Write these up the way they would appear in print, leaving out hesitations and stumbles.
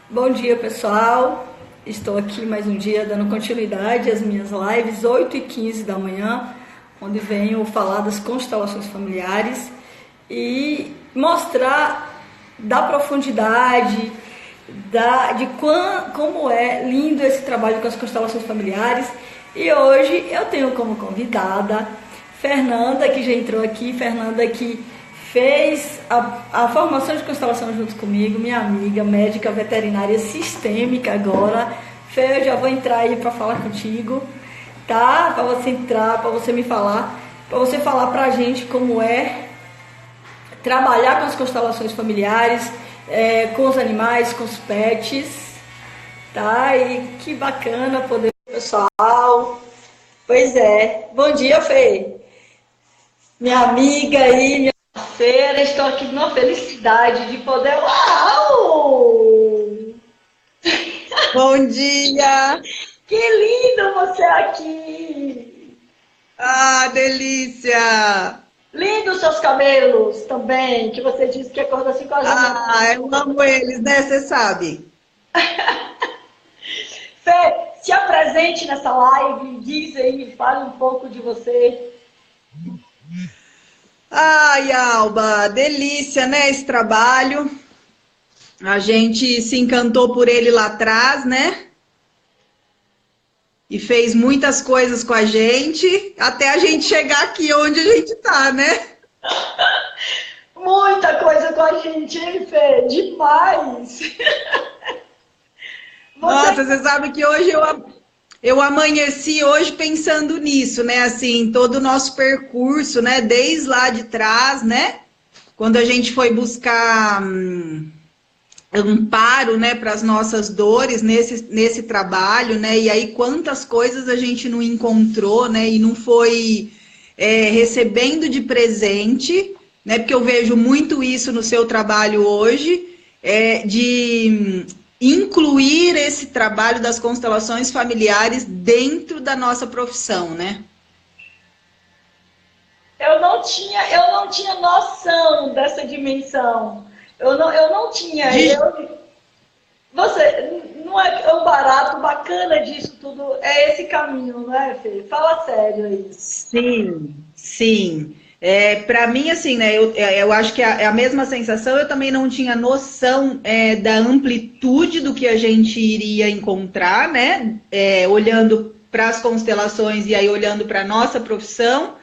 Bom dia, pessoal. Estou aqui mais um dia dando continuidade às minhas lives, 8h15 da manhã, onde venho falar das constelações familiares e mostrar da profundidade, como é lindo esse trabalho com as constelações familiares. E hoje eu tenho como convidada Fernanda, que já entrou aqui, Fernanda que fez a formação de constelação junto comigo, minha amiga, médica veterinária sistêmica agora. Fê, eu já vou entrar aí para falar contigo, tá? Para você entrar, para você me falar, para você falar pra gente como é trabalhar com as constelações familiares, com os animais, com os pets, tá? E que bacana poder, pessoal. Pois é. Bom dia, Fê. Minha amiga aí, minha parceira, estou aqui numa felicidade de poder. Uau! Bom dia! Que lindo você aqui! Ah, delícia! Lindos seus cabelos também, que você disse que acordou 5 horas da manhã. Ah, eu amo eles, né? Você sabe. Fê, se apresente nessa live, diz aí, fale um pouco de você. Ai, Alba, delícia, né? Esse trabalho. A gente se encantou por ele lá atrás, né? E fez muitas coisas com a gente, até a gente chegar aqui onde a gente tá, né? Muita coisa com a gente, hein, Fê? Demais! Você Nossa, você sabe que hoje eu amanheci hoje pensando nisso, né? Assim, todo o nosso percurso, né? Desde lá de trás, né? Quando a gente foi buscar amparo, né, para as nossas dores nesse trabalho, né? E aí quantas coisas a gente não encontrou, né? E não foi recebendo de presente, né? Porque eu vejo muito isso no seu trabalho hoje, de incluir esse trabalho das constelações familiares dentro da nossa profissão, né? eu não tinha noção dessa dimensão. Eu não tinha. De Você, não é um barato bacana disso tudo? É esse caminho, não é, Fê? Fala sério aí. Sim, sim. Para mim, assim, né? Eu acho que é a mesma sensação. Eu também não tinha noção da amplitude do que a gente iria encontrar, né? Olhando para as constelações e aí olhando para a nossa profissão.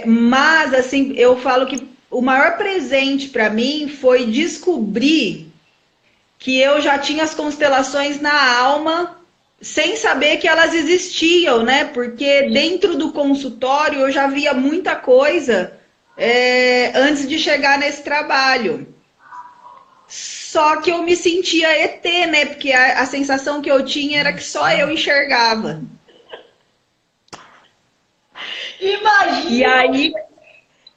Mas, assim, eu falo que o maior presente para mim foi descobrir que eu já tinha as constelações na alma sem saber que elas existiam, né? Porque dentro do consultório eu já via muita coisa antes de chegar nesse trabalho. Só que eu me sentia ET, né? Porque a sensação que eu tinha era que só eu enxergava. E Imagina, aí,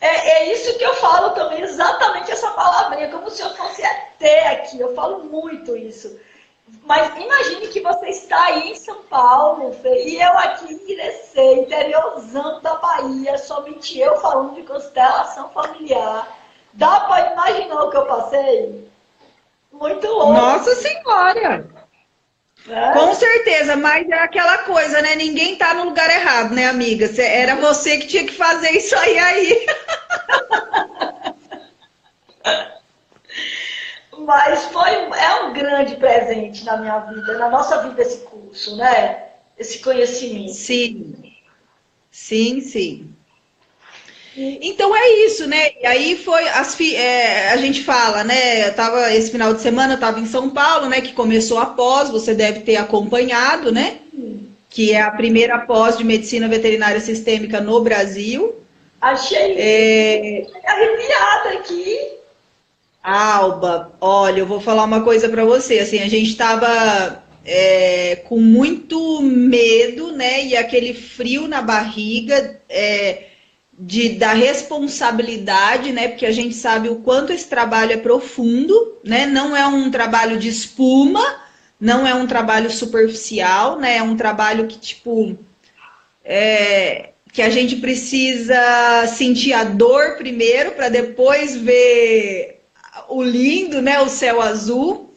é isso que eu falo também, exatamente essa palavrinha, como se eu fosse ET aqui. Eu falo muito isso. Mas imagine que você está aí em São Paulo, Fê, e eu aqui em Irecê, interiorzão da Bahia, somente eu falando de constelação familiar. Dá para imaginar o que eu passei? Muito louco, nossa senhora! né? Com certeza, mas é aquela coisa, né? Ninguém tá no lugar errado, né, amiga? Era você que tinha que fazer isso aí. Mas é um grande presente na minha vida, na nossa vida, esse curso, né? Esse conhecimento. Sim, sim, sim. E Então é isso, né? E aí foi a gente fala, né? Eu tava esse final de semana eu tava em São Paulo, né? Que começou a pós, você deve ter acompanhado, né? Que é a primeira pós de medicina veterinária sistêmica no Brasil. achei arrepiada aqui. Alba, olha, eu vou falar uma coisa para você. Assim, a gente estava com muito medo, né? E aquele frio na barriga da responsabilidade, né? Porque a gente sabe o quanto esse trabalho é profundo, né? Não é um trabalho de espuma, não é um trabalho superficial, né? É um trabalho que, tipo, que a gente precisa sentir a dor primeiro para depois ver o lindo, né, o céu azul.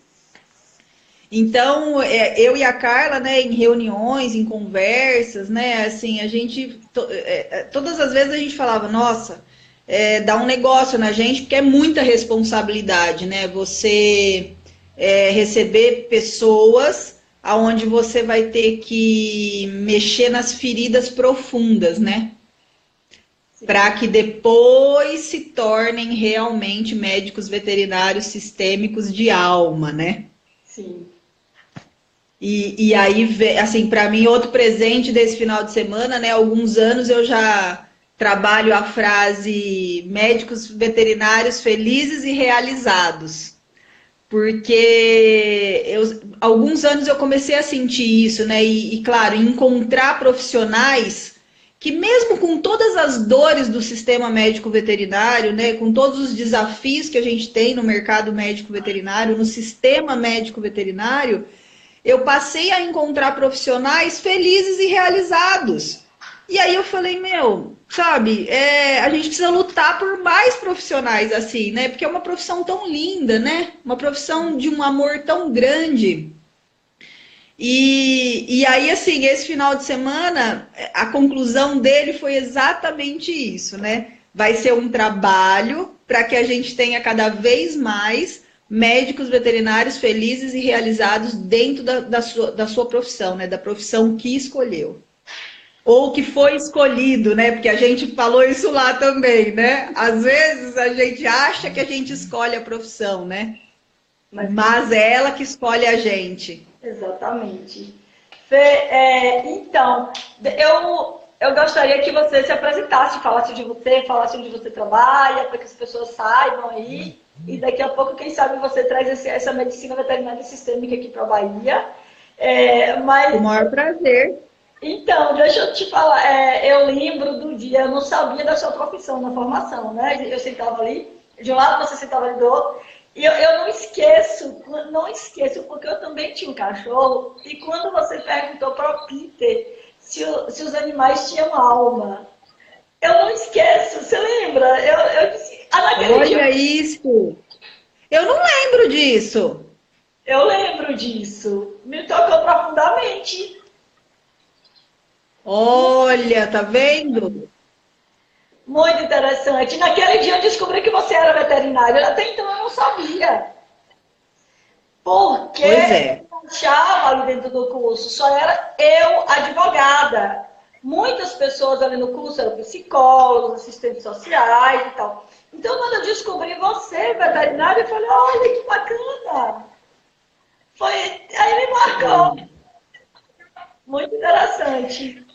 Então, eu e a Carla, né, em reuniões, em conversas, né, assim, todas as vezes a gente falava, nossa, dá um negócio na gente, porque é muita responsabilidade, né, você receber pessoas aonde você vai ter que mexer nas feridas profundas, né, para que depois se tornem realmente médicos veterinários sistêmicos de alma, né? Sim. E aí, assim, para mim, outro presente desse final de semana, né? Há alguns anos eu já trabalho a frase médicos veterinários felizes e realizados. Porque alguns anos eu comecei a sentir isso, né? Claro, encontrar profissionais que mesmo com todas as dores do sistema médico veterinário, né, com todos os desafios que a gente tem no mercado médico veterinário, no sistema médico veterinário, eu passei a encontrar profissionais felizes e realizados. E aí eu falei, meu, sabe, a gente precisa lutar por mais profissionais assim, né? Porque é uma profissão tão linda, né? Uma profissão de um amor tão grande. E aí, assim, esse final de semana, a conclusão dele foi exatamente isso, né? Vai ser um trabalho para que a gente tenha cada vez mais médicos veterinários felizes e realizados dentro da sua profissão, né? Da profissão que escolheu. Ou que foi escolhido, né? Porque a gente falou isso lá também, né? Às vezes a gente acha que a gente escolhe a profissão, né? Mas é ela que escolhe a gente. Exatamente. Fê, então, eu gostaria que você se apresentasse, falasse de você, falasse onde você trabalha, para que as pessoas saibam aí. E daqui a pouco, quem sabe, você traz essa medicina veterinária sistêmica aqui para a Bahia. Com o maior prazer. Então, deixa eu te falar, eu lembro do dia, eu não sabia da sua profissão na formação, né? Eu sentava ali, de um lado você sentava ali do outro, e eu não esqueço, porque eu também tinha um cachorro, e quando você perguntou para o Peter se os animais tinham alma, eu não esqueço, você lembra? Eu disse, naquele dia. Olha isso! Eu não lembro disso. Eu lembro disso, me tocou profundamente. Olha, tá vendo? Muito interessante. Naquele dia eu descobri que você era veterinário. Até então eu não sabia. Porque Pois é. eu achava ali dentro do curso, só era eu, advogada. Muitas pessoas ali no curso eram psicólogos, assistentes sociais e tal. Então, quando eu descobri você, veterinário, eu falei, olha que bacana. Aí me marcou. Muito interessante.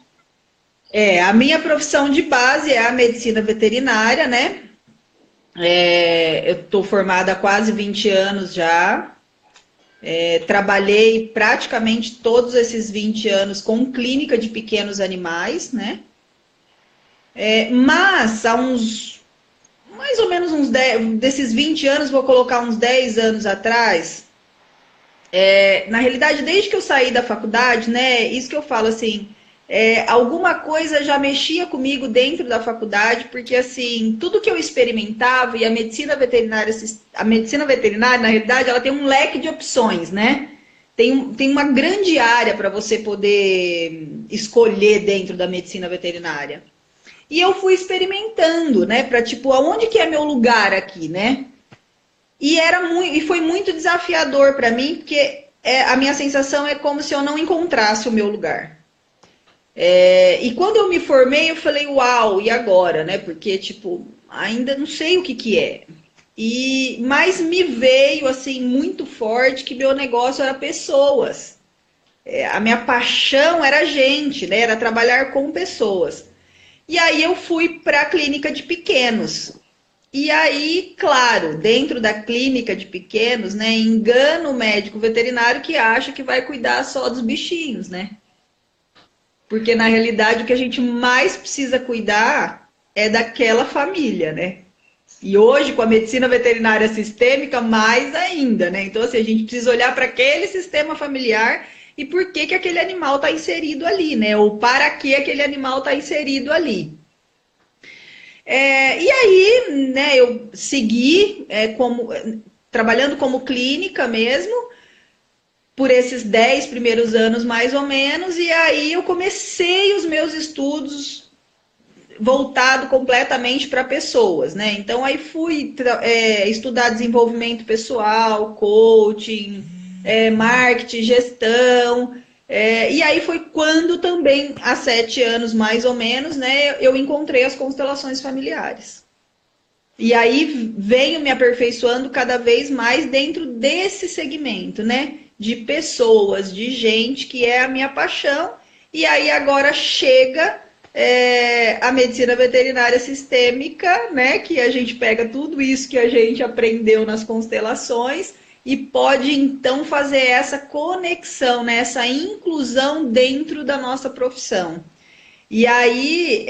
A minha profissão de base é a medicina veterinária, né? Eu estou formada há quase 20 anos já. Trabalhei praticamente todos esses 20 anos com clínica de pequenos animais, né? Mas há mais ou menos uns 10, desses 20 anos, vou colocar uns 10 anos atrás, na realidade, desde que eu saí da faculdade, né, isso que eu falo assim, alguma coisa já mexia comigo dentro da faculdade, porque assim, tudo que eu experimentava, e a medicina veterinária, na realidade, ela tem um leque de opções, né? Tem uma grande área para você poder escolher dentro da medicina veterinária. E eu fui experimentando, né, para tipo, aonde que é meu lugar aqui, né? E foi muito desafiador para mim, porque a minha sensação é como se eu não encontrasse o meu lugar. E quando eu me formei, eu falei, uau, e agora, né? Porque, tipo, ainda não sei o que que é. Mas me veio, assim, muito forte que meu negócio era pessoas. A minha paixão era gente, né? Era trabalhar com pessoas. E aí eu fui para a clínica de pequenos. E aí, claro, dentro da clínica de pequenos, né, engana o médico veterinário que acha que vai cuidar só dos bichinhos, né? Porque na realidade o que a gente mais precisa cuidar é daquela família, né? E hoje, com a medicina veterinária sistêmica, mais ainda, né? Então, assim, a gente precisa olhar para aquele sistema familiar e por que que aquele animal está inserido ali, né? Ou para que aquele animal está inserido ali. E aí, né, eu segui trabalhando como clínica mesmo, por esses 10 primeiros anos, mais ou menos, e aí eu comecei os meus estudos voltado completamente para pessoas, né? Então aí fui estudar desenvolvimento pessoal, coaching, marketing, gestão, e aí foi quando também, há 7 anos mais ou menos, né, eu encontrei as constelações familiares. E aí venho me aperfeiçoando cada vez mais dentro desse segmento, né? De pessoas, de gente que é a minha paixão. E aí agora chega a medicina veterinária sistêmica, né? Que a gente pega tudo isso que a gente aprendeu nas constelações e pode então fazer essa conexão, né? Essa inclusão dentro da nossa profissão. E aí,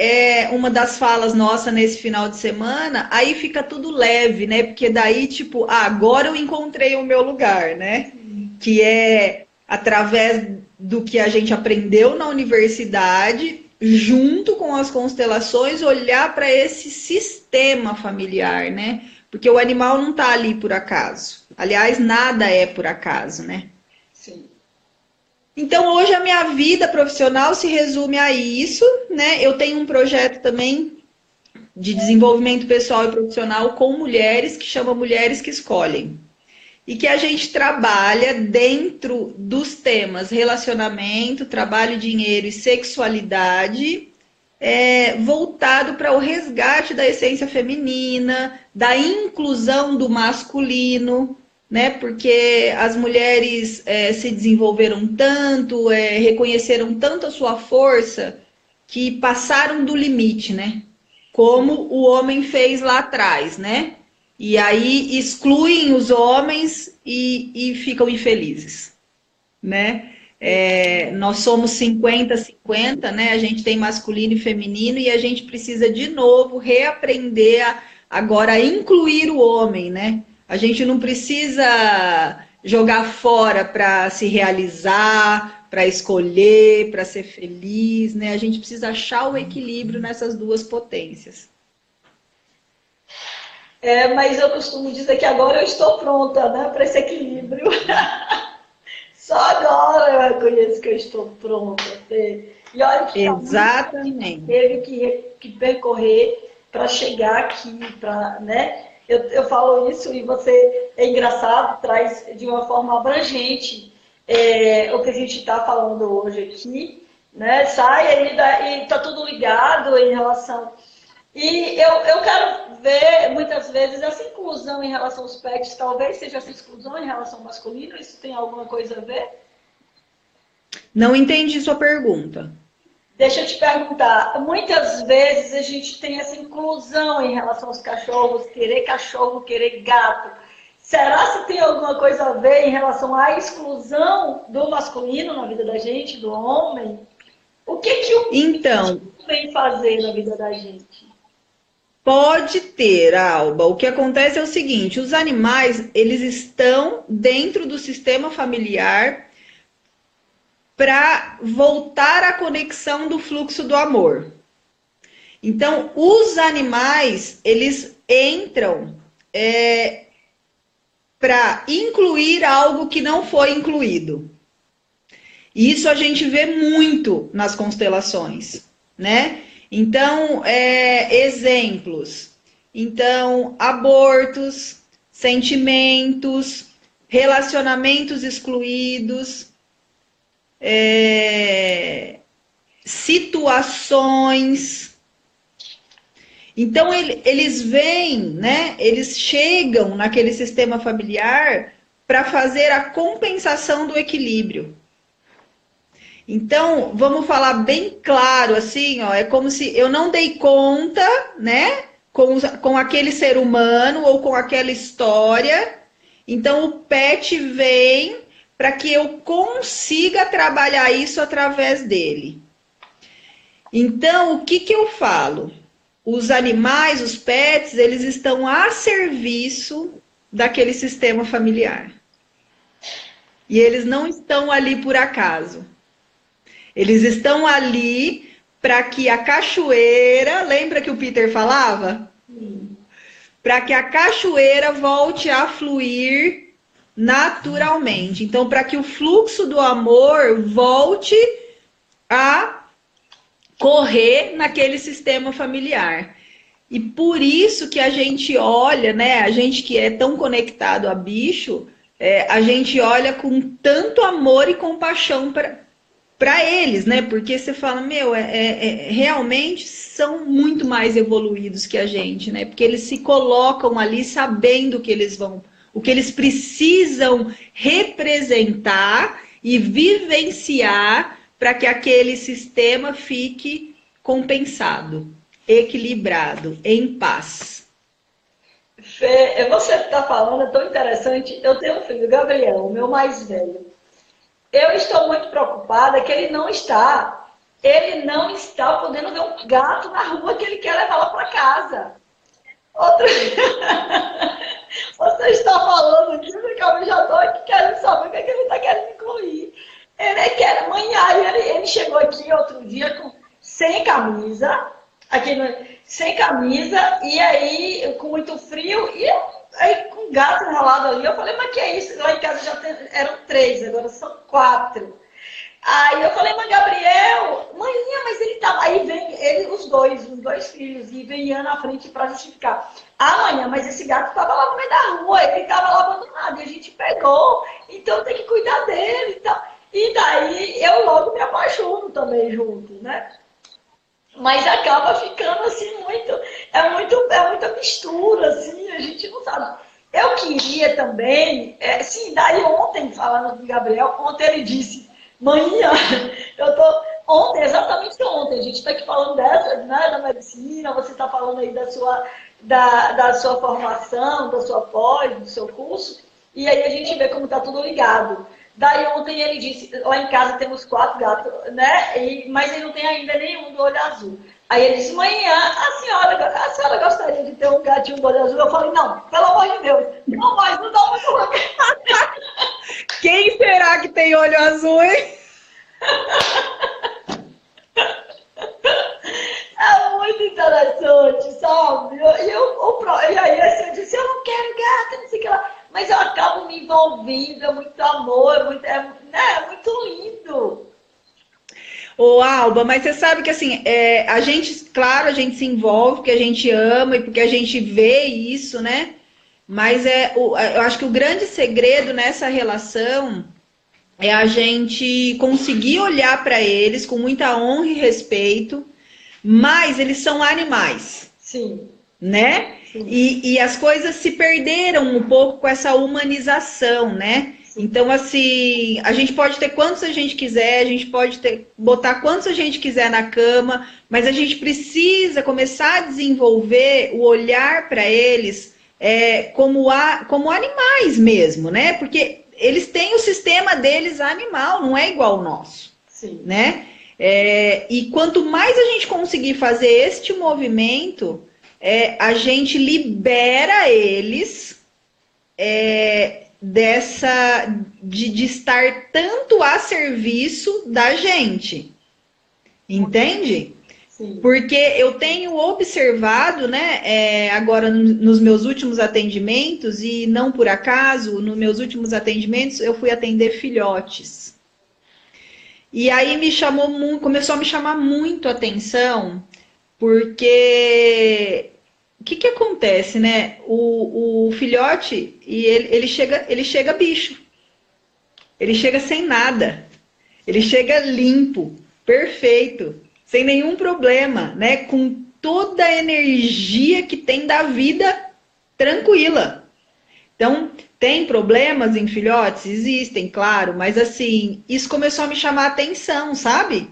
uma das falas nossa nesse final de semana, aí fica tudo leve, né? Porque daí, tipo, agora eu encontrei o meu lugar, né? Que é através do que a gente aprendeu na universidade, junto com as constelações, olhar para esse sistema familiar, né? Porque o animal não está ali por acaso. Aliás, nada é por acaso, né? Sim. Então, hoje a minha vida profissional se resume a isso, né? Eu tenho um projeto também de desenvolvimento pessoal e profissional com mulheres, que chama Mulheres que Escolhem. E que a gente trabalha dentro dos temas relacionamento, trabalho, dinheiro e sexualidade, voltado para o resgate da essência feminina, da inclusão do masculino, né? Porque as mulheres se desenvolveram tanto, reconheceram tanto a sua força, que passaram do limite, né? Como o homem fez lá atrás, né? E aí excluem os homens e ficam infelizes, né? Nós somos 50-50, né? A gente tem masculino e feminino e a gente precisa de novo reaprender agora a incluir o homem, né? A gente não precisa jogar fora para se realizar, para escolher, para ser feliz, né? A gente precisa achar o equilíbrio nessas duas potências. Mas eu costumo dizer que agora eu estou pronta, né, para esse equilíbrio. Só agora eu reconheço que eu estou pronta. E olha que exatamente teve que percorrer para chegar aqui, né? Eu falo isso e você é engraçado, traz de uma forma abrangente o que a gente está falando hoje aqui, né? Sai aí e está tudo ligado em relação. E eu quero ver, muitas vezes, essa inclusão em relação aos pets, talvez seja essa exclusão em relação ao masculino, isso tem alguma coisa a ver? Não entendi sua pergunta. Deixa eu te perguntar, muitas vezes a gente tem essa inclusão em relação aos cachorros, cachorro, querer gato. Será que tem alguma coisa a ver em relação à exclusão do masculino na vida da gente, do homem? O que o então vem fazer na vida da gente? Pode ter, Alba. O que acontece é o seguinte, os animais, eles estão dentro do sistema familiar para voltar à conexão do fluxo do amor. Então, os animais, eles entram para incluir algo que não foi incluído. Isso a gente vê muito nas constelações, né? Então, exemplos. Então, abortos, sentimentos, relacionamentos excluídos, situações. Então, eles vêm, né? Eles chegam naquele sistema familiar para fazer a compensação do equilíbrio. Então, vamos falar bem claro, assim, ó, é como se eu não dei conta, né, com aquele ser humano ou com aquela história. Então, o pet vem para que eu consiga trabalhar isso através dele. Então, o que eu falo? Os animais, os pets, eles estão a serviço daquele sistema familiar. E eles não estão ali por acaso. Eles estão ali para que a cachoeira, lembra que o Peter falava? Para que a cachoeira volte a fluir naturalmente. Então, para que o fluxo do amor volte a correr naquele sistema familiar. E por isso que a gente olha, né? A gente que é tão conectado a bicho, a gente olha com tanto amor e compaixão para eles, né? Porque você fala, meu, realmente são muito mais evoluídos que a gente, né? Porque eles se colocam ali sabendo que eles vão, o que eles precisam representar e vivenciar para que aquele sistema fique compensado, equilibrado, em paz. Fê, você está falando, é tão interessante. Eu tenho um filho, Gabriel, o meu mais velho. Eu estou muito preocupada que ele não está podendo ver um gato na rua que ele quer levar lá para casa. Outra... Você está falando disso, que eu já estou aqui querendo saber o que, é que ele está querendo incluir. Ele quer manhar, ele chegou aqui outro dia sem camisa, sem camisa, e aí com muito frio, e aí com gato enrolado ali. Eu falei, mas que é isso? Lá em casa eram 3, agora são 4. Aí eu falei, mas Gabriel, manhinha, mas ele tava. Aí vem os dois filhos, e vem Ian na frente para justificar. Ah, manhã, mas esse gato tava lá no meio da rua, ele tava lá abandonado, e a gente pegou, então tem que cuidar dele e tal. E daí eu logo me apaixono também junto, né? Mas acaba ficando assim muita mistura, assim, a gente não sabe. Eu queria também, sim, daí ontem, falando com o Gabriel, ontem ele disse, manhã, exatamente ontem, a gente está aqui falando né, da medicina, você está falando aí da sua formação, da sua pós, do seu curso, e aí a gente vê como está tudo ligado. Daí ontem ele disse, lá em casa temos 4 gatos, né? Mas ele não tem ainda nenhum do olho azul. Aí ele disse, mãe, a senhora gostaria de ter um gatinho do olho azul? Eu falei, não, pelo amor de Deus, não mais, não dá muito longe. Quem será que tem olho azul, hein? É muito interessante, sabe? E aí assim, eu disse, eu não quero gato, não sei o que lá. Mas eu acabo me envolvendo, é muito amor, é muito lindo. Ô, Alba, mas você sabe que assim, a gente, claro, a gente se envolve porque a gente ama e porque a gente vê isso, né? Mas eu acho que o grande segredo nessa relação é a gente conseguir olhar para eles com muita honra e respeito, mas eles são animais. Sim. Né? Sim. E as coisas se perderam um pouco com essa humanização, né? Sim. Então, assim, a gente pode ter quantos a gente quiser, a gente pode botar quantos a gente quiser na cama, mas a gente precisa começar a desenvolver o olhar para eles como animais mesmo, né? Porque eles têm o sistema deles animal, não é igual ao nosso. Sim. Né? E quanto mais a gente conseguir fazer este movimento, a gente libera eles de estar tanto a serviço da gente. Entende? Sim. Porque eu tenho observado, né, agora nos meus últimos atendimentos, e não por acaso, nos meus últimos atendimentos eu fui atender filhotes. E aí começou a me chamar muito a atenção, porque o que acontece, né? O filhote, ele chega bicho. Ele chega sem nada. Ele chega limpo, perfeito, sem nenhum problema, né? Com toda a energia que tem da vida tranquila. Então, tem problemas em filhotes? Existem, claro, mas assim, isso começou a me chamar a atenção, sabe?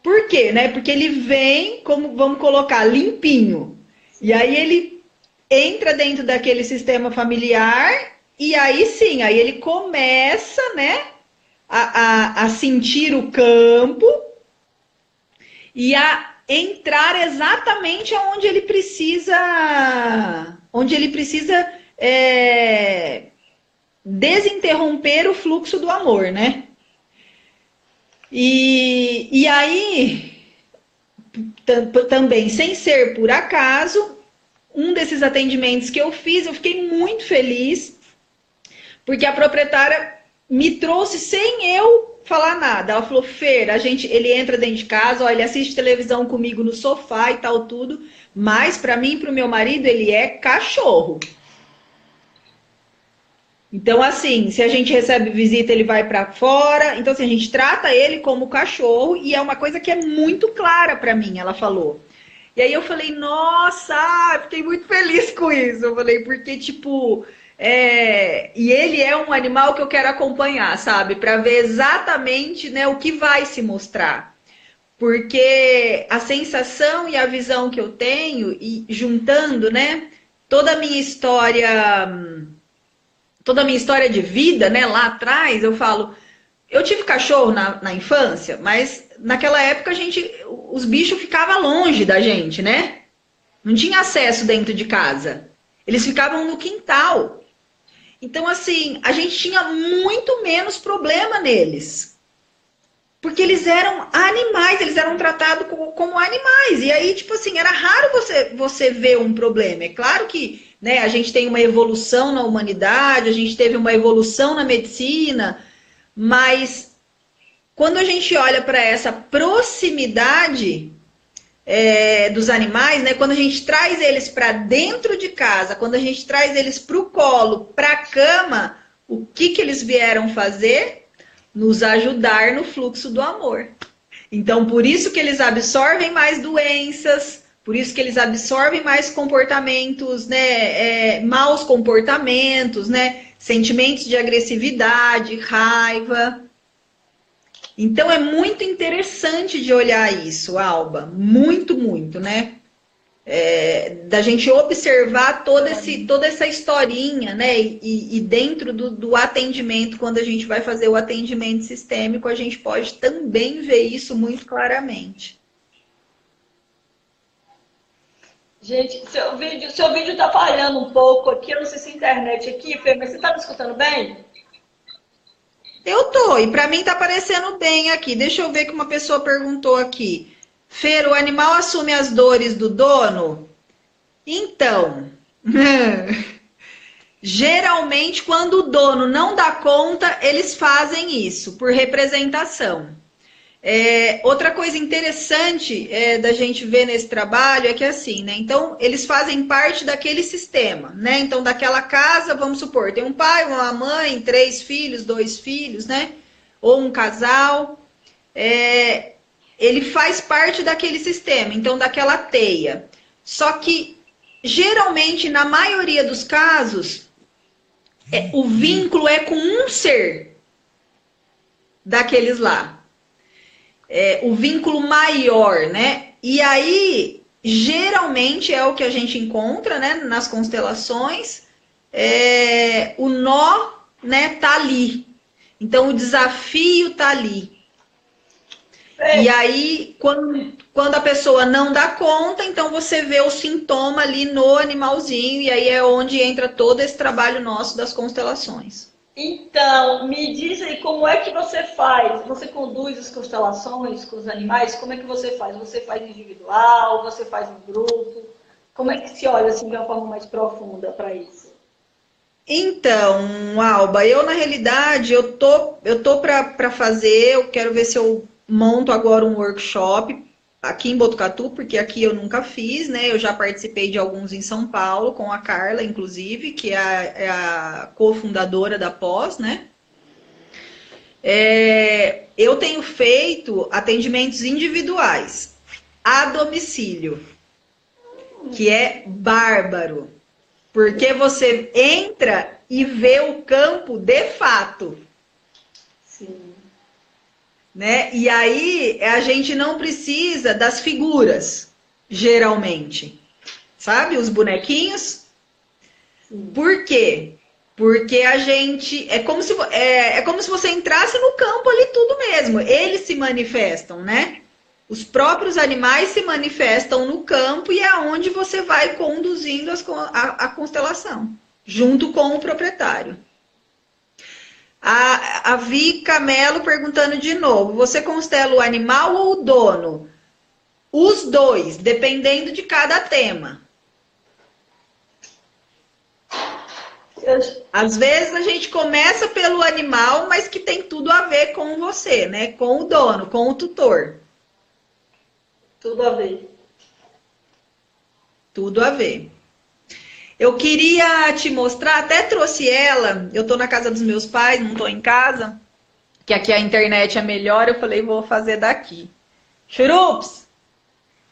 Por quê, né? Porque ele vem, como vamos colocar, limpinho. E aí ele entra dentro daquele sistema familiar e aí sim, aí ele começa, né, a sentir o campo e a entrar exatamente onde ele precisa, desinterromper o fluxo do amor, né? E aí também, sem ser por acaso, um desses atendimentos que eu fiz, eu fiquei muito feliz, Porque a proprietária me trouxe sem eu falar nada. Ela falou, Fer, ele entra dentro de casa, ó, ele assiste televisão comigo no sofá e tal, tudo. Mas para mim e para o meu marido, ele é cachorro. Então, assim, se a gente recebe visita, ele vai para fora. Então, assim, a gente trata ele como cachorro e é uma coisa que é muito clara para mim, ela falou. E aí eu falei, nossa, fiquei muito feliz com isso. Eu falei, porque, tipo, e ele é um animal que eu quero acompanhar, sabe? Para ver exatamente, né, o que vai se mostrar. Porque a sensação e a visão que eu tenho, e juntando, né, toda a minha história de vida, né, lá atrás, eu falo, eu tive cachorro na infância, mas naquela época os bichos ficavam longe da gente, né? Não tinha acesso dentro de casa. Eles ficavam no quintal. Então, assim, a gente tinha muito menos problema neles. Porque eles eram animais, eles eram tratados como animais. E aí, tipo assim, era raro você ver um problema. É claro que, né, a gente tem uma evolução na humanidade, a gente teve uma evolução na medicina, mas quando a gente olha para essa proximidade dos animais, né, quando a gente traz eles para dentro de casa, quando a gente traz eles para o colo, para a cama, o que eles vieram fazer? Nos ajudar no fluxo do amor. Então, por isso que eles absorvem mais doenças, por isso que eles absorvem mais comportamentos, né, maus comportamentos, né, sentimentos de agressividade, raiva. Então, é muito interessante de olhar isso, Alba. Muito, muito, né? Da gente observar toda essa historinha, né? E dentro do atendimento, quando a gente vai fazer o atendimento sistêmico, a gente pode também ver isso muito claramente. Gente, seu vídeo tá falhando um pouco aqui, eu não sei se a internet aqui, Fê, mas você tá me escutando bem? Eu tô, e para mim tá parecendo bem aqui. Deixa eu ver que uma pessoa perguntou aqui. Fer, o animal assume as dores do dono? Então, geralmente quando o dono não dá conta, eles fazem isso, por representação. Outra coisa interessante da gente ver nesse trabalho é que assim, né? Então, eles fazem parte daquele sistema, né? Então, daquela casa, vamos supor, tem um pai, uma mãe, 3 filhos, 2 filhos, né? Ou um casal. Ele faz parte daquele sistema, então, daquela teia. Só que, geralmente, na maioria dos casos, o vínculo é com um ser daqueles lá. O vínculo maior, né? E aí, geralmente é o que a gente encontra, né, nas constelações, o nó, né, tá ali. Então, o desafio tá ali. E aí, quando a pessoa não dá conta, então você vê o sintoma ali no animalzinho, e aí é onde entra todo esse trabalho nosso das constelações. Então, me diz aí como é que você faz? Você conduz as constelações com os animais? Como é que você faz? Você faz individual? Você faz em grupo? Como é que se olha assim de uma forma mais profunda para isso? Então, Alba, eu na realidade eu tô para fazer, eu quero ver se eu monto agora um workshop aqui em Botucatu, porque aqui eu nunca fiz, né? Eu já participei de alguns em São Paulo, com a Carla, inclusive, que é a cofundadora da Pós, né? Eu tenho feito atendimentos individuais a domicílio, que é bárbaro, porque você entra e vê o campo de fato. Sim. Né? E aí a gente não precisa das figuras, geralmente. Sabe? Os bonequinhos. Sim. Por quê? Porque a gente. É como se você entrasse no campo ali tudo mesmo. Eles se manifestam, né? Os próprios animais se manifestam no campo e é onde você vai conduzindo a constelação, junto com o proprietário. A Vika Melo perguntando de novo, você constela o animal ou o dono? Os dois, dependendo de cada tema. Às vezes a gente começa pelo animal, mas que tem tudo a ver com você, né? Com o dono, com o tutor. Tudo a ver. Tudo a ver. Eu queria te mostrar, até trouxe ela, eu tô na casa dos meus pais, não tô em casa, que aqui a internet é melhor, eu falei, vou fazer daqui. Churups!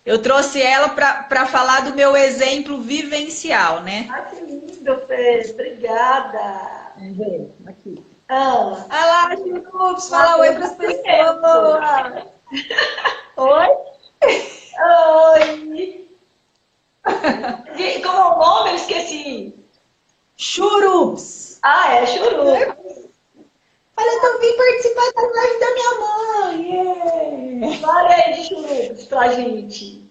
Eu trouxe ela para falar do meu exemplo vivencial, né? Ah, que lindo, Fê. Obrigada. Vamos ver, aqui. Ah, Olha lá, Churups, fala oi para as pessoas. oi? Oi. Como é o nome? Eu esqueci. Churups. Ah, é Churu. Olha, eu tô vim participar da live da minha mãe. Fala aí de churupos pra gente.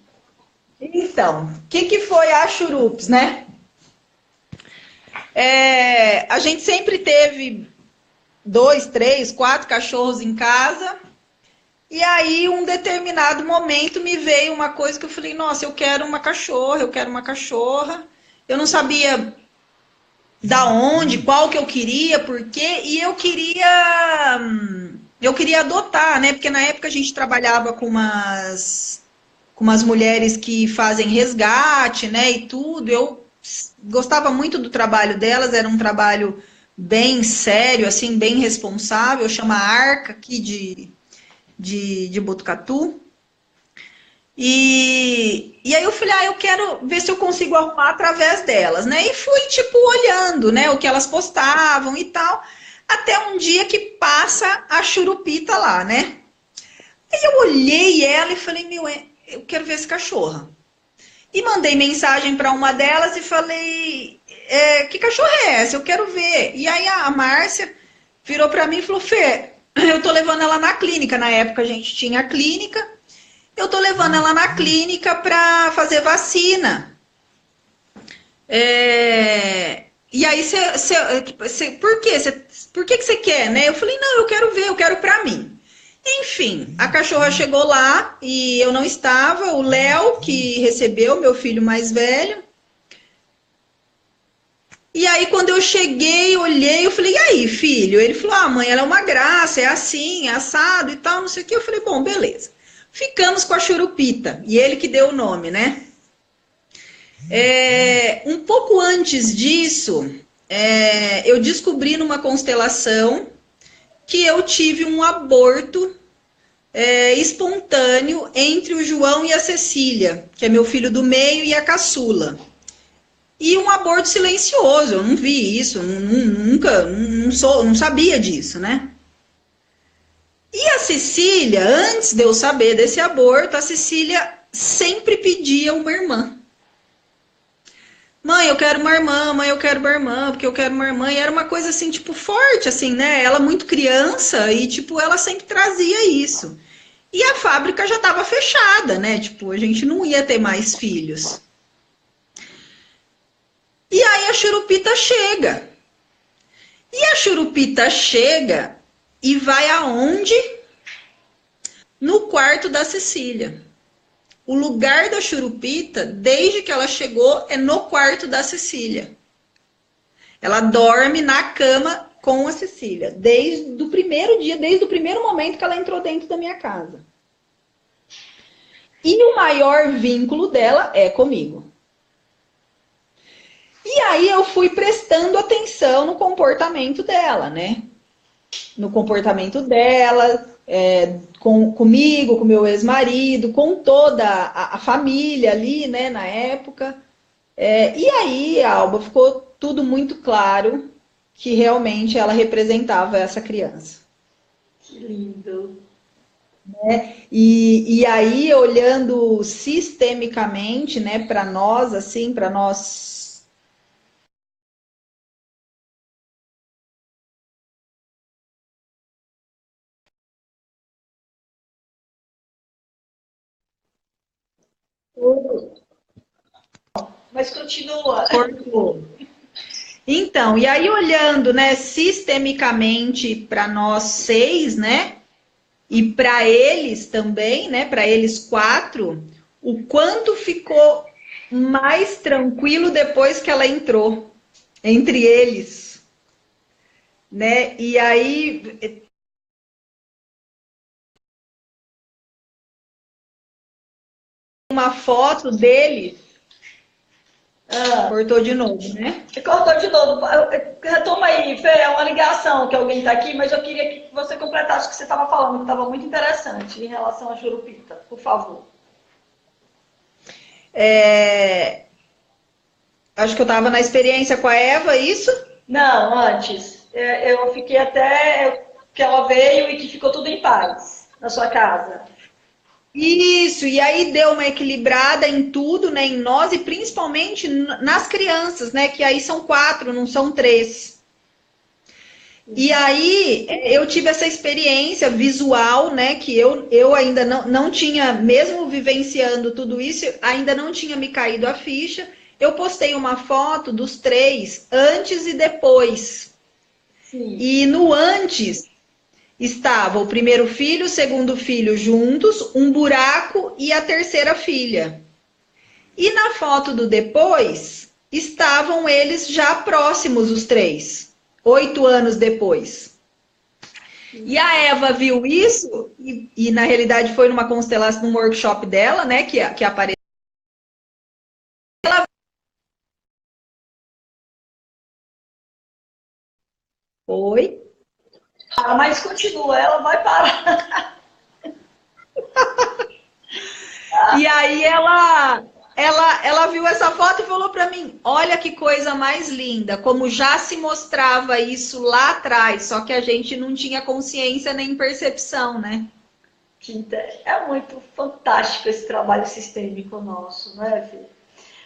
Então, o que foi a Churups, né? A gente sempre teve 2, 3, 4 cachorros em casa. E aí, um determinado momento, me veio uma coisa que eu falei, nossa, eu quero uma cachorra, eu quero uma cachorra. Eu não sabia da onde, qual que eu queria, por quê, e eu queria adotar, né? Porque na época a gente trabalhava com umas mulheres que fazem resgate, né, e tudo. Eu gostava muito do trabalho delas, era um trabalho bem sério, assim, bem responsável, chama Arca aqui de Botucatu. E aí eu falei, eu quero ver se eu consigo arrumar através delas, né? E fui, tipo, olhando, né, o que elas postavam e tal, até um dia que passa a Churupita lá, né? Aí eu olhei ela e falei, eu quero ver essa cachorra. E mandei mensagem para uma delas e falei, que cachorra é essa? Eu quero ver. E aí a Márcia virou para mim e falou, Fê, eu tô levando ela na clínica. Na época a gente tinha clínica. Eu tô levando ela na clínica para fazer vacina. E aí, por que você quer, né? Eu falei, não, eu quero ver, eu quero para mim. Enfim, a cachorra chegou lá e eu não estava. O Léo, que recebeu, meu filho mais velho. E aí, quando eu cheguei, olhei, eu falei, e aí, filho? Ele falou, mãe, ela é uma graça, é assim, é assado e tal, não sei o que. Eu falei, bom, beleza. Ficamos com a Churupita, e ele que deu o nome, né? Um pouco antes disso, eu descobri numa constelação que eu tive um aborto espontâneo entre o João e a Cecília, que é meu filho do meio, e a caçula. E um aborto silencioso, eu não vi isso, nunca, não sabia disso, né? E a Cecília, antes de eu saber desse aborto, a Cecília sempre pedia uma irmã. Mãe, eu quero uma irmã, mãe, eu quero uma irmã, porque eu quero uma irmã. E era uma coisa assim, tipo, forte, assim, né? Ela muito criança e, tipo, ela sempre trazia isso. E a fábrica já estava fechada, né? Tipo, a gente não ia ter mais filhos. E aí a Churupita chega. E a Churupita chega e vai aonde? No quarto da Cecília. O lugar da Churupita, desde que ela chegou, é no quarto da Cecília. Ela dorme na cama com a Cecília, desde o primeiro dia, desde o primeiro momento que ela entrou dentro da minha casa. E o maior vínculo dela é comigo. E aí eu fui prestando atenção no comportamento dela, né? No comportamento dela, comigo, com meu ex-marido, com toda a família ali, né, na época. E aí, Alba, ficou tudo muito claro que realmente ela representava essa criança. Que lindo. E aí, olhando sistemicamente, né, para nós, assim, para nós. Mas continua. Cortou. Então, e aí olhando, né, sistemicamente para nós 6, né, e para eles também, né, para eles 4, o quanto ficou mais tranquilo depois que ela entrou. entre eles, né? E aí uma foto dele, Ah, cortou de novo, né? cortou de novo. Retoma aí, Fê, é uma ligação que alguém está aqui, mas eu queria que você completasse o que você estava falando, que estava muito interessante em relação a Churupita, por favor. É, acho que eu estava na experiência com a Eva, isso? Não, antes. Eu fiquei até que ela veio e que ficou tudo em paz na sua casa. Isso, e aí deu uma equilibrada em tudo, né? Em nós e principalmente nas crianças, né? Que aí são quatro, não são três. E aí eu tive essa experiência visual, né? Que eu ainda não tinha, mesmo vivenciando tudo isso, ainda não tinha me caído a ficha. Eu postei uma foto dos três, antes e depois. Sim. E no antes estava o primeiro filho, o segundo filho juntos, um buraco e a terceira filha. E na foto do depois, estavam eles já próximos, os três, 8 anos depois. E a Eva viu isso, e na realidade foi numa constelação, num workshop dela, né, que apareceu. Foi. Ah, mas continua, ela vai parar. E aí ela viu essa foto e falou para mim: olha que coisa mais linda, como já se mostrava isso lá atrás, só que a gente não tinha consciência nem percepção, né? Quinta, é muito fantástico esse trabalho sistêmico nosso, né, Fê?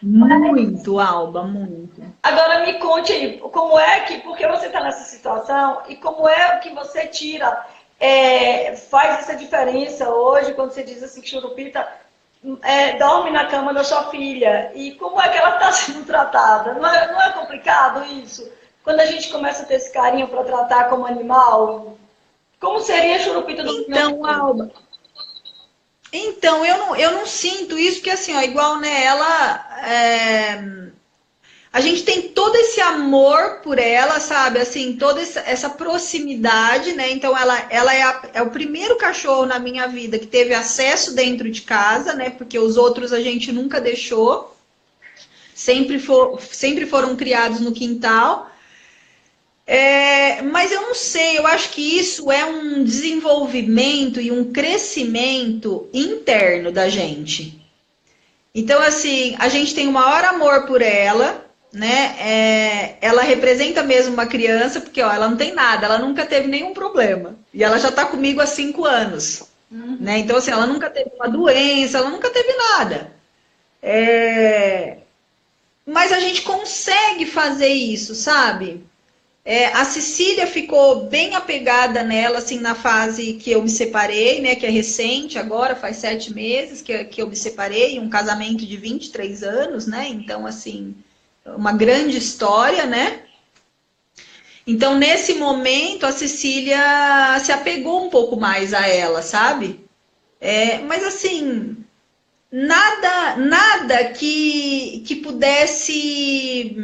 Muito, Alba, muito. Agora me conte aí, como é que, porque você está nessa situação e como é que você tira, faz essa diferença hoje quando você diz assim que Churupita dorme na cama da sua filha e como é que ela está sendo tratada? Não é complicado isso? Quando a gente começa a ter esse carinho para tratar como animal, como seria a Churupita do meu Então, filho? Alba, então eu não sinto isso, porque assim, ó, igual, né, a gente tem todo esse amor por ela, sabe? Assim, toda essa proximidade, né? Então, ela é o primeiro cachorro na minha vida que teve acesso dentro de casa, né? Porque os outros a gente nunca deixou, sempre foram criados no quintal. Mas eu não sei, eu acho que isso é um desenvolvimento e um crescimento interno da gente. Então, assim, a gente tem o maior amor por ela, né? Ela representa mesmo uma criança, porque ó, ela não tem nada, ela nunca teve nenhum problema. E ela já está comigo há 5 anos, né? Então, assim, ela nunca teve uma doença, ela nunca teve nada. Mas a gente consegue fazer isso, sabe? A Cecília ficou bem apegada nela, assim, na fase que eu me separei, né? Que é recente, agora faz 7 meses que eu me separei, um casamento de 23 anos, né? Então, assim, uma grande história, né? Então, nesse momento, a Cecília se apegou um pouco mais a ela, sabe? Mas, assim, nada que pudesse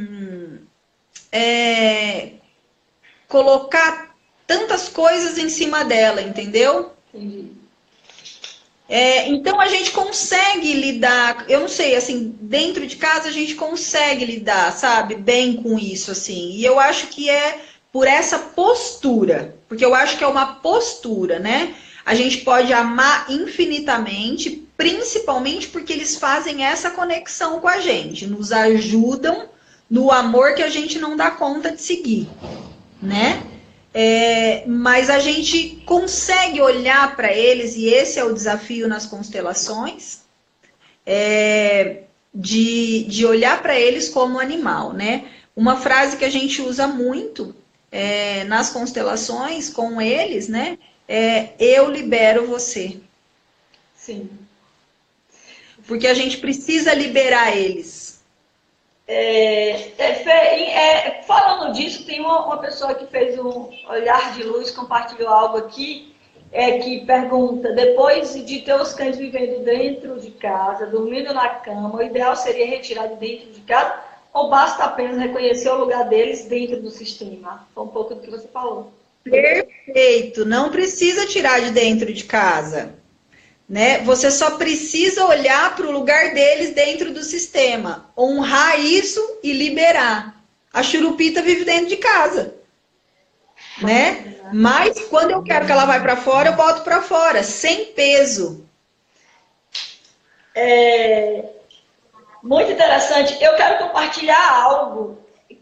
colocar tantas coisas em cima dela, entendeu? Entendi. Então a gente consegue lidar, eu não sei, assim, dentro de casa a gente consegue lidar, sabe, bem com isso, assim. E eu acho que é por essa postura, porque eu acho que é uma postura, né? A gente pode amar infinitamente, principalmente porque eles fazem essa conexão com a gente, nos ajudam no amor que a gente não dá conta de seguir, né? Mas a gente consegue olhar para eles, e esse é o desafio nas constelações, de olhar para eles como animal, né? Uma frase que a gente usa muito nas constelações com eles, né? Eu libero você. Sim. Porque a gente precisa liberar eles. Falando disso, tem uma pessoa que fez um olhar de luz, compartilhou algo aqui, que pergunta, depois de ter os cães vivendo dentro de casa, dormindo na cama, o ideal seria retirar de dentro de casa? ou basta apenas reconhecer o lugar deles dentro do sistema? Foi um pouco do que você falou. Perfeito, não precisa tirar de dentro de casa, né? Você só precisa olhar para o lugar deles dentro do sistema, honrar isso e liberar. A Churupita vive dentro de casa, né? Mas quando eu quero que ela vá para fora, eu boto para fora, sem peso. Muito interessante. Eu quero compartilhar algo.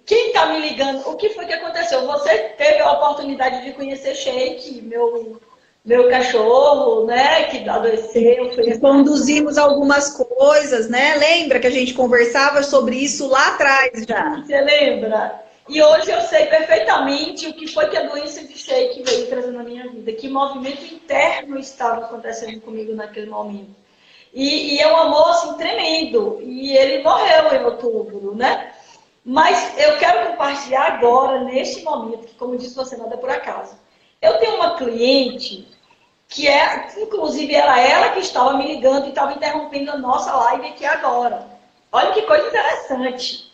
Quem está me ligando? O que foi que aconteceu? Você teve a oportunidade de conhecer Shake, meu cachorro, né? Que adoeceu. Conduzimos algumas coisas, né? Lembra que a gente conversava sobre isso lá atrás já? Você lembra? E hoje eu sei perfeitamente o que foi que a doença de Shake veio trazer na minha vida. Que movimento interno estava acontecendo comigo naquele momento. E é um amor assim, tremendo. E ele morreu em outubro, né? Mas eu quero compartilhar agora, neste momento, que como disse você, nada é por acaso. Eu tenho uma cliente que inclusive era ela que estava me ligando e estava interrompendo a nossa live aqui agora. Olha que coisa interessante.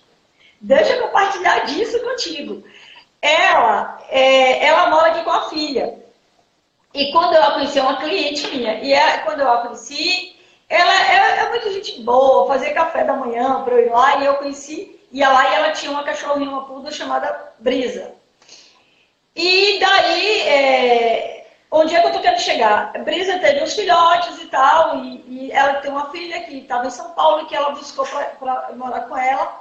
Deixa eu compartilhar disso contigo. Ela mora aqui com a filha. E quando eu a conheci, é uma cliente minha. E quando eu a conheci, ela é muito gente boa, fazia café da manhã para eu ir lá. E eu conheci, ia lá e ela tinha uma cachorrinha, uma poodle chamada Brisa. E daí, onde é que eu tô querendo chegar? A Brisa teve uns filhotes e tal, e ela tem uma filha que estava em São Paulo e que ela buscou para morar com ela.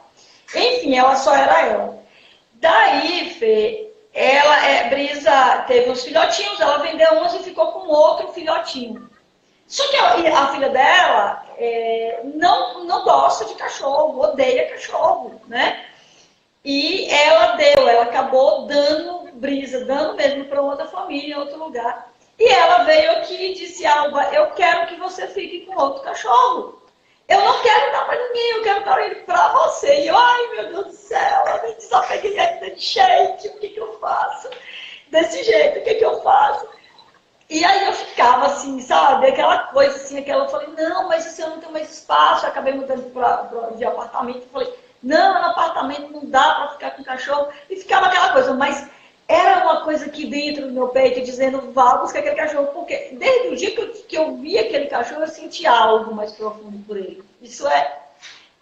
Enfim, ela só era ela. Daí, Fê, Brisa teve uns filhotinhos, ela vendeu uns e ficou com outro filhotinho. Só que a filha dela não gosta de cachorro, odeia cachorro, né? E ela acabou dando Brisa, dando mesmo para outra família, em outro lugar. E ela veio aqui e disse, Alba, eu quero que você fique com outro cachorro. Eu não quero dar para ninguém, eu quero dar ele para você. E eu, ai meu Deus do céu, eu me desapeguei ainda de jeito, o que eu faço? Desse jeito, o que eu faço? E aí eu ficava assim, sabe, aquela coisa assim, eu falei, não, mas se eu não tenho mais espaço, eu acabei mudando de apartamento, falei, não, no apartamento não dá para ficar com cachorro, e ficava aquela coisa, mas era uma coisa aqui dentro do meu peito, dizendo, vá buscar aquele cachorro, porque desde o dia que eu vi aquele cachorro, eu senti algo mais profundo por ele. Isso é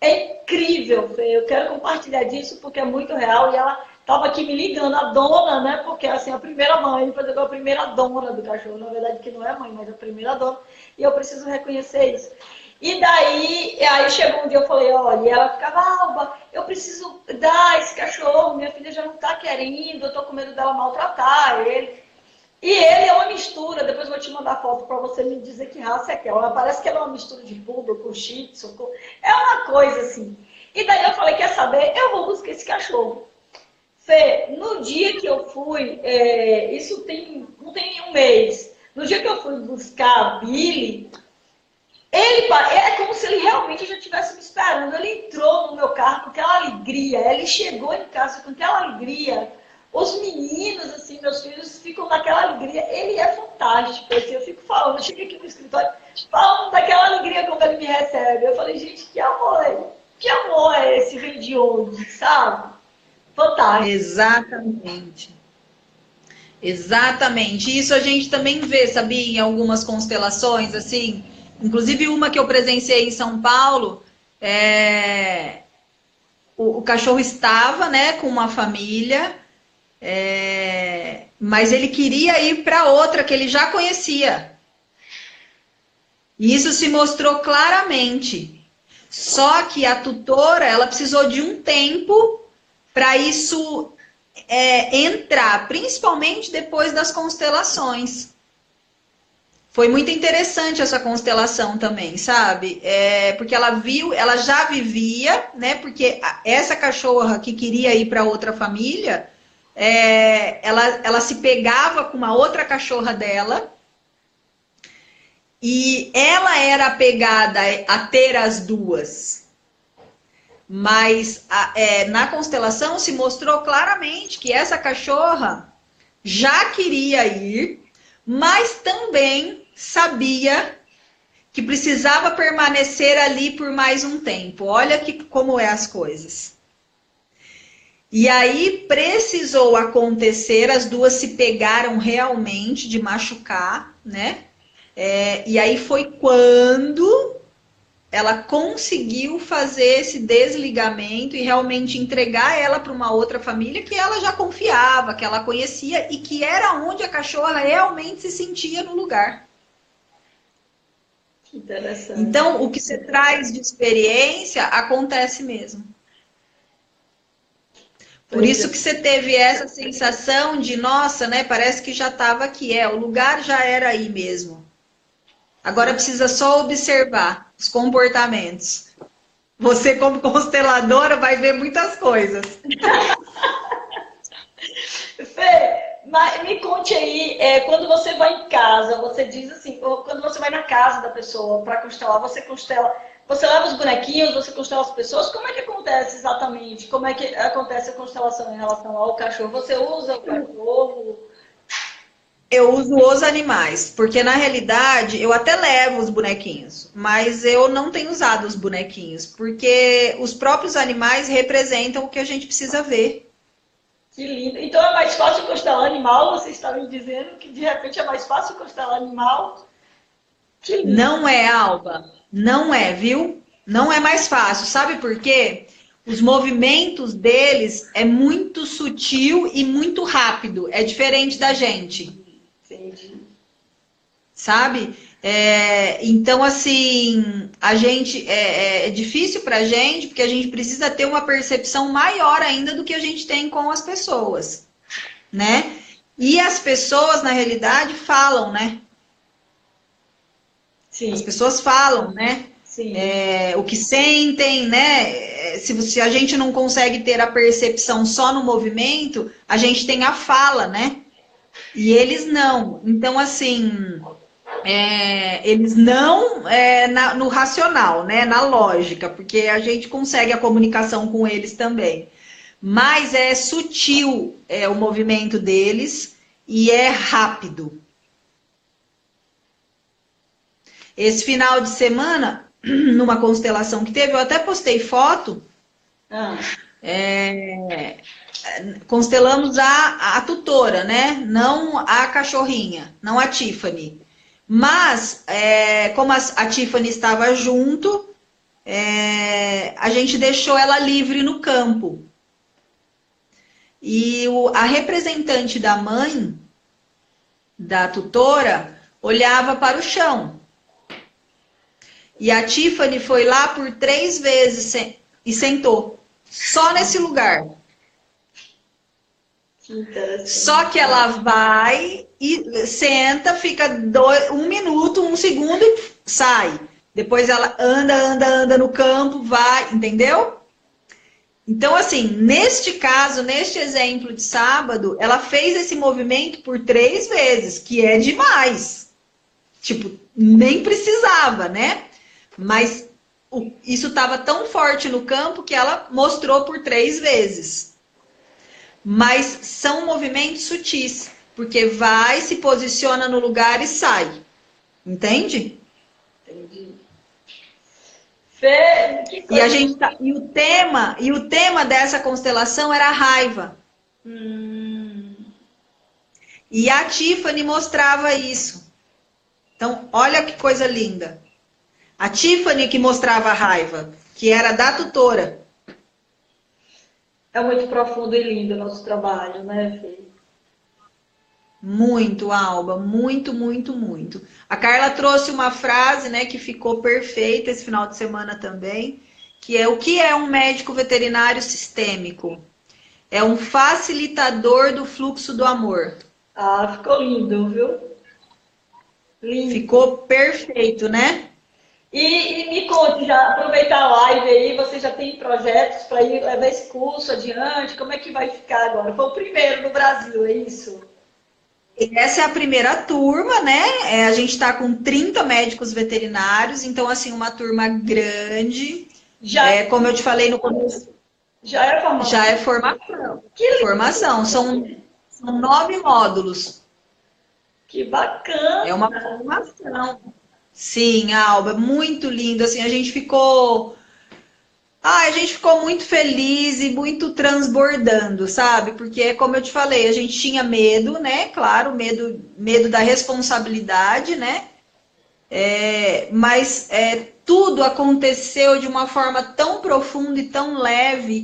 incrível, Fê, eu quero compartilhar disso porque é muito real, e ela estava aqui me ligando, a dona, né? Porque assim, a primeira mãe, por exemplo, a primeira dona do cachorro, na verdade que não é mãe, mas a primeira dona, e eu preciso reconhecer isso. E daí, aí chegou um dia, eu falei, olha, e ela ficava, Alba, eu preciso dar esse cachorro, minha filha já não tá querendo, eu tô com medo dela maltratar ele. E ele é uma mistura, depois eu vou te mandar foto para você me dizer que raça é aquela. Parece que ela é uma mistura de poodle com shih tzu, é uma coisa assim. E daí eu falei, quer saber? Eu vou buscar esse cachorro. Fê, no dia que eu fui, isso não tem um mês, no dia que eu fui buscar a Billy, é como se ele realmente já estivesse me esperando. Ele entrou no meu carro com aquela alegria, ele chegou em casa com aquela alegria. Os meninos, assim, meus filhos, ficam naquela alegria. Ele é fantástico, assim, eu fico falando, eu cheguei aqui no escritório, falando daquela alegria como ele me recebe. Eu falei, gente, que amor é esse? Vem de onde, sabe? Fantástico. Exatamente. Exatamente. Isso a gente também vê, sabia, em algumas constelações, assim. Inclusive uma que eu presenciei em São Paulo, o cachorro estava, né, com uma família, mas ele queria ir para outra que ele já conhecia. E isso se mostrou claramente. Só que a tutora, ela precisou de um tempo para isso entrar, principalmente depois das constelações. Foi muito interessante essa constelação também, sabe? Porque ela já vivia, né? Porque essa cachorra que queria ir para outra família, ela se pegava com uma outra cachorra dela, e ela era apegada a ter as duas. Mas na constelação se mostrou claramente que essa cachorra já queria ir, mas também sabia que precisava permanecer ali por mais um tempo. Olha como é as coisas. E aí precisou acontecer, as duas se pegaram realmente de machucar, né? E aí foi quando ela conseguiu fazer esse desligamento e realmente entregar ela para uma outra família que ela já confiava, que ela conhecia e que era onde a cachorra realmente se sentia no lugar. Interessante. Então, o que você traz de experiência acontece mesmo. Por isso que você teve essa sensação de, nossa, né? Parece que já estava aqui. O lugar já era aí mesmo. Agora precisa só observar os comportamentos. Você, como consteladora, vai ver muitas coisas. Fê, mas me conte aí, quando você vai em casa, você diz assim, quando você vai na casa da pessoa para constelar, você leva os bonequinhos, você constela as pessoas, como é que acontece exatamente? Como é que acontece a constelação em relação ao cachorro? Você usa o cachorro? Eu uso os animais, porque na realidade eu até levo os bonequinhos, mas eu não tenho usado os bonequinhos, porque os próprios animais representam o que a gente precisa ver. Que lindo. Então é mais fácil constelar animal? Você está me dizendo que de repente é mais fácil constelar animal? Que lindo. Não é, Alba. Não é, viu? Não é mais fácil. Sabe por quê? Os movimentos deles é muito sutil e muito rápido. É diferente da gente. Entendi. Sabe? Então, assim, a gente é difícil pra gente, porque a gente precisa ter uma percepção maior ainda do que a gente tem com as pessoas, né? E as pessoas, na realidade, falam, né? Sim. As pessoas falam, né? Sim. O que sentem, né? Se a gente não consegue ter a percepção só no movimento, a gente tem a fala, né? E eles não. Então, assim, eles não no racional, né? Na lógica, porque a gente consegue a comunicação com eles também. Mas é sutil o movimento deles e é rápido. Esse final de semana, numa constelação que teve, eu até postei foto. Constelamos a tutora, né? Não a cachorrinha, não a Tiffany. Mas, como a Tiffany estava junto, a gente deixou ela livre no campo. E a representante da mãe, da tutora, olhava para o chão. E a Tiffany foi lá por 3 vezes e sentou. Só nesse lugar. Só que ela vai e senta, fica 1 minuto, 1 segundo e sai. Depois ela anda no campo, vai, entendeu? Então, assim, neste caso, neste exemplo de sábado, ela fez esse movimento por 3 vezes, que é demais. Tipo, nem precisava, né? Mas isso estava tão forte no campo que ela mostrou por 3 vezes. Mas são movimentos sutis, porque vai, se posiciona no lugar e sai. Entende? Entendi. E a gente e o tema dessa constelação era a raiva. E a Tiffany mostrava isso. Então, olha que coisa linda. A Tiffany que mostrava a raiva, que era da tutora. É muito profundo e lindo o nosso trabalho, né, Fê? Muito, Alba, muito, muito, muito. A Carla trouxe uma frase, né, que ficou perfeita esse final de semana também, que é: o que é um médico veterinário sistêmico? É um facilitador do fluxo do amor. Ah, ficou lindo, viu? Lindo. Ficou perfeito, né? E me conte, já aproveitar a live aí, você já tem projetos para ir levar esse curso adiante? Como é que vai ficar agora? Foi o primeiro no Brasil, é isso? Essa é a primeira turma, né? A gente está com 30 médicos veterinários, então, assim, uma turma grande. Como eu te falei no começo. Já é formação? Já é formação. Que formação. São 9 módulos. Que bacana! É uma formação. Sim, Alba, muito lindo. Assim, a gente ficou Ah, a gente ficou muito feliz e muito transbordando, sabe? Porque, como eu te falei, a gente tinha medo, né? Claro, medo da responsabilidade, né? Mas tudo aconteceu de uma forma tão profunda e tão leve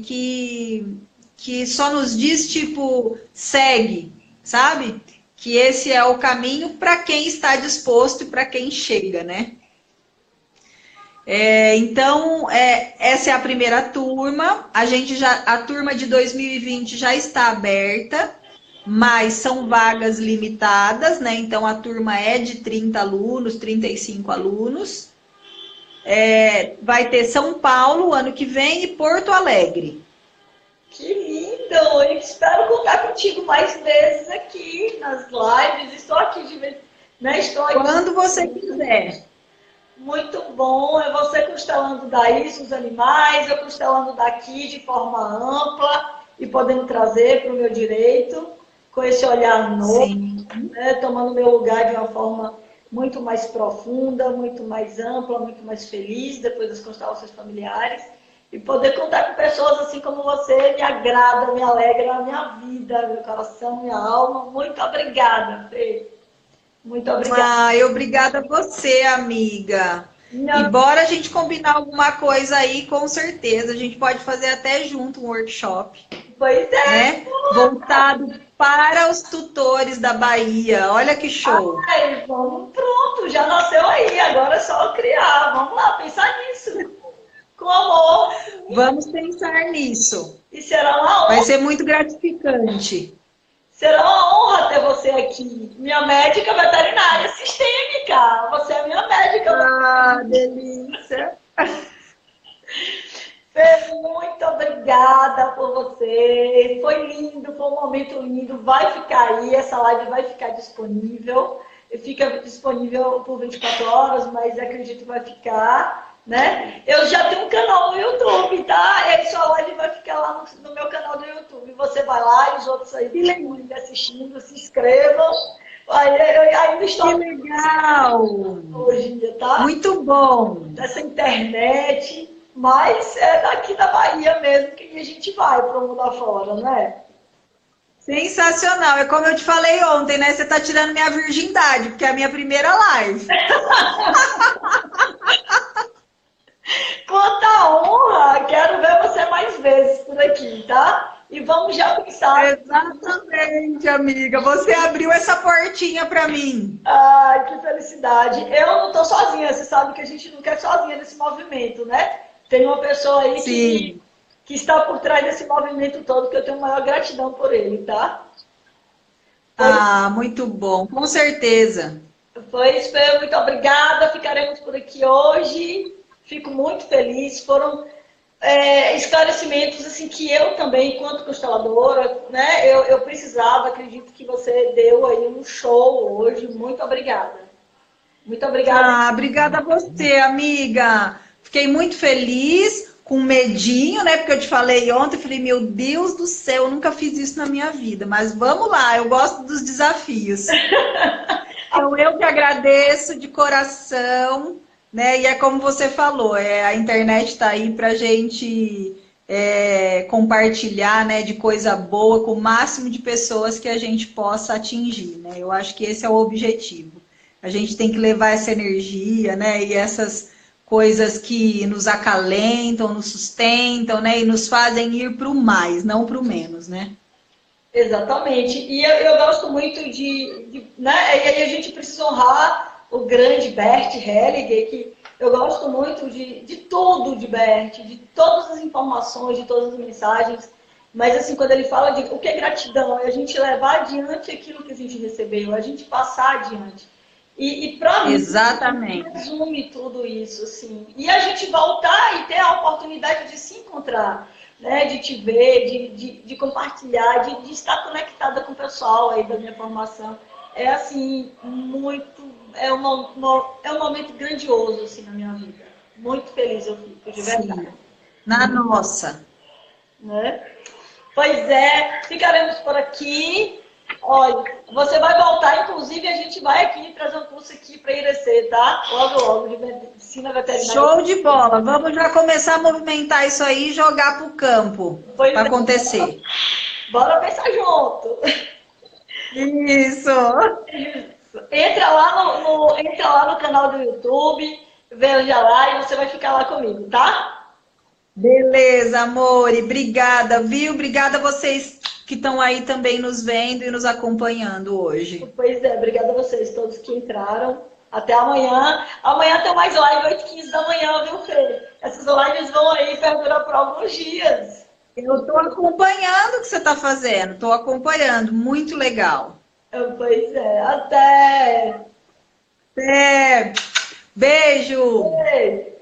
que só nos diz, tipo, segue, sabe? Que esse é o caminho para quem está disposto e para quem chega, né? Então, essa é a primeira turma. A turma de 2020 já está aberta, mas são vagas limitadas, né? Então, a turma é de 30 alunos, 35 alunos. Vai ter São Paulo ano que vem e Porto Alegre. Que lindo! Eu espero contar contigo mais vezes aqui nas lives. Estou aqui de vez, né? Estou aqui. Quando você quiser. Muito bom. É você constelando daí os animais, eu constelando daqui de forma ampla e podendo trazer para o meu direito, com esse olhar novo, Sim. né? Tomando meu lugar de uma forma muito mais profunda, muito mais ampla, muito mais feliz depois das constelações familiares. E poder contar com pessoas assim como você me agrada, me alegra a minha vida, meu coração, minha alma. Muito obrigada, Fê. Muito obrigada. Ai, obrigada a você, amiga. E Minha... bora a gente combinar alguma coisa aí, com certeza. A gente pode fazer até junto um workshop, Pois é. né? Voltado para os tutores da Bahia. Olha que show. Ai, vamos, pronto, já nasceu aí, agora é só criar. Vamos lá, pensar nisso. Com amor. Vamos pensar nisso. E será uma Vai honra, ser muito gratificante. será uma honra ter você aqui. Minha médica veterinária sistêmica. Você é minha médica Ah, delícia. Fê, muito obrigada por você. Foi lindo, foi um momento lindo. Vai ficar aí, essa live vai ficar disponível. Fica disponível por 24 horas, mas acredito que vai ficar, né? Eu já tenho um canal no YouTube, tá? E aí sua live vai ficar lá no meu canal do YouTube. Você vai lá e os outros aí que estão assistindo, se inscrevam. Aí, eu ainda Que estou legal. hoje, tá? Muito bom. Dessa internet, mas é daqui da Bahia mesmo que a gente vai para o mundo afora, né? Sensacional. É como eu te falei ontem, né? Você tá tirando minha virgindade, porque é a minha primeira live. Quanta honra! Quero ver você mais vezes por aqui, tá? E vamos já pensar. Exatamente, amiga. Você abriu essa portinha para mim. Ai, que felicidade. Eu não estou sozinha, você sabe que a gente nunca é sozinha nesse movimento, né? Tem uma pessoa aí Sim. que está por trás desse movimento todo, que eu tenho maior gratidão por ele, tá? Ah, muito bom. Com certeza. Pois, Fê, muito obrigada. Ficaremos por aqui hoje. Fico muito feliz. Foram esclarecimentos assim que eu também, enquanto consteladora, né, eu precisava. Acredito que você deu aí um show hoje. Muito obrigada. Muito obrigada. Ah, obrigada a você, amiga. Fiquei muito feliz, com medinho, né? Porque eu te falei ontem, eu falei, meu Deus do céu, eu nunca fiz isso na minha vida. Mas vamos lá, eu gosto dos desafios. Então, eu que agradeço de coração, né? E é como você falou, a internet está aí para a gente compartilhar, né, de coisa boa com o máximo de pessoas que a gente possa atingir, né? Eu acho que esse é o objetivo. A gente tem que levar essa energia, né? E essas coisas que nos acalentam, nos sustentam, né? E nos fazem ir para o mais, não para o menos, né? Exatamente. E eu gosto muito né? E aí a gente precisa honrar o grande Bert Hellinger, que eu gosto muito de tudo de Bert, de todas as informações, de todas as mensagens. Mas assim, quando ele fala de o que é gratidão, é a gente levar adiante aquilo que a gente recebeu, a gente passar adiante. E para mim, Exatamente. resume tudo isso, assim. E a gente voltar e ter a oportunidade de se encontrar, né? De te ver, de compartilhar, de estar conectada com o pessoal aí da minha formação. É assim, muito. É um momento grandioso assim, na minha vida. Muito feliz eu fico, de verdade. Sim. Na nossa. Né? Pois é, ficaremos por aqui. Olha, você vai voltar, inclusive a gente vai aqui trazer um curso aqui para Irecê, tá? Logo, logo, de medicina veterinária. Show de bola. Vamos já começar a movimentar isso aí e jogar para o campo para acontecer. Bora pensar junto. Isso. Entra lá no canal do YouTube, veja lá e você vai ficar lá comigo, tá? Beleza, amor. E obrigada, viu? Obrigada a vocês que estão aí também nos vendo e nos acompanhando hoje. Pois é, obrigada a vocês todos que entraram. Até amanhã. Amanhã tem mais live, 8h15 da manhã, viu, Fê? Essas lives vão aí perdurar por alguns dias. Eu estou acompanhando o que você está fazendo. Estou acompanhando. Muito legal. Pois é. Até! Até! Beijo! Beijo!